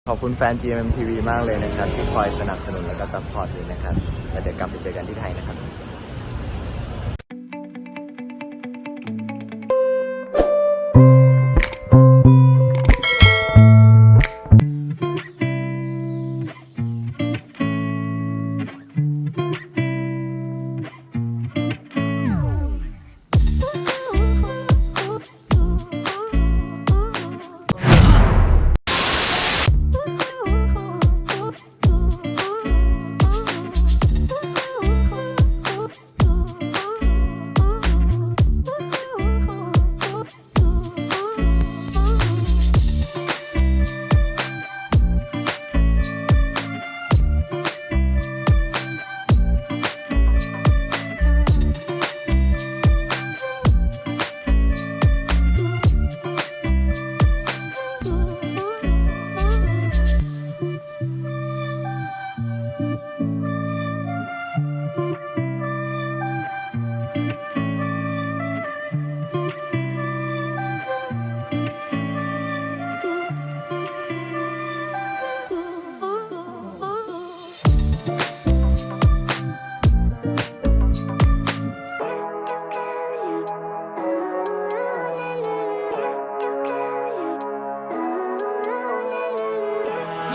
ขอบคุณแฟน GMMTV มากเลยนะครับที่คอยสนับสนุนและก็ซัพพอร์ตด้วยนะครับแล้วเดี๋ยวกลับไปเจอกันที่ไทยนะครับ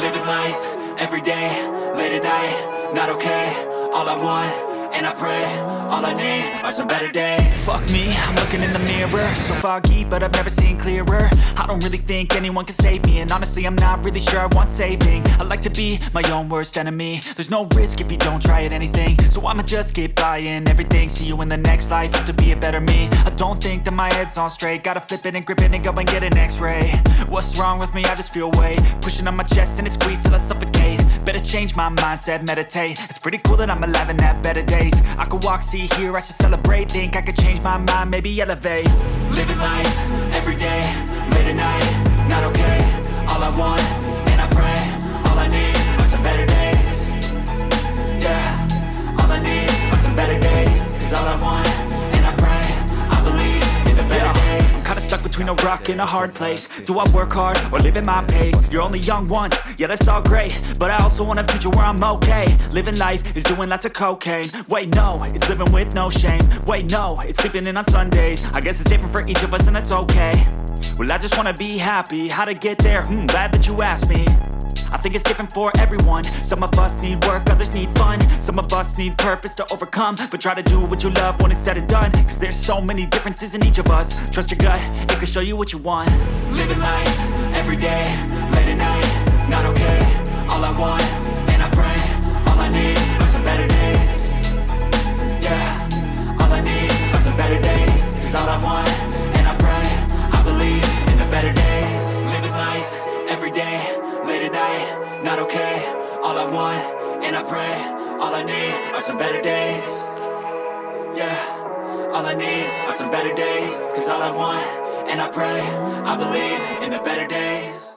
Living life, every day, late at night, not okay. All I want, and I pray, all I need are some better days. Fuck me, I'm looking in the mirror, so foggy, but I've never seen clearer. I don't really think anyone can save me, and honestly I'm not really sure I want saving. I like to be my own worst enemy. There's no risk if you don't try at anything, so I'ma just get buying everything. See you in the next life, have to be a better me. I don't think that my head's on straight, gotta flip it and grip it and go and get an x-ray. What's wrong with me? I just feel weight pushing on my chest and it squeezes till I suffocate. Better change my mindset, meditate. It's pretty cool that I'm alive and have better days. I could walk, see, hear, I should celebrate. Think I could change my mind, maybe elevate. Living life, every day, late at night, not okay. All I want, and I pray, all I need are some better days. Yeah, all I need are some better days. Cause all I want, and I pray, I believe in the better days. I'm kinda stuck between a rock and a hard place. Do I work hard or live at my pace? You're only young once, yeah that's all great, but I also want a future where I'm okay. Living life is doing lots of cocaine. Wait no, it's living with no shame. Wait no, it's sleeping in on Sundays. I guess it's different for each of us and that's okay. Well I just wanna be happy, how to get there? Glad that you asked me. I think it's different for everyone. Some of us need work, others need fun. Some of us need purpose to overcome. But try to do what you love when it's said and done. Cause there's so many differences in each of us. Trust your gut, it can show you what you want. Living life, every day, late at night, not okay. All I want, and I pray, all I need are some better days. Yeah, all I need are some better days. Cause all I want, and I pray, I believe in the better days. Living life, every day, late at night, not okay. All I want, and I pray, all I need are some better days. Yeah, all I need are some better days. Cause all I want, and I pray, I believe in the better days.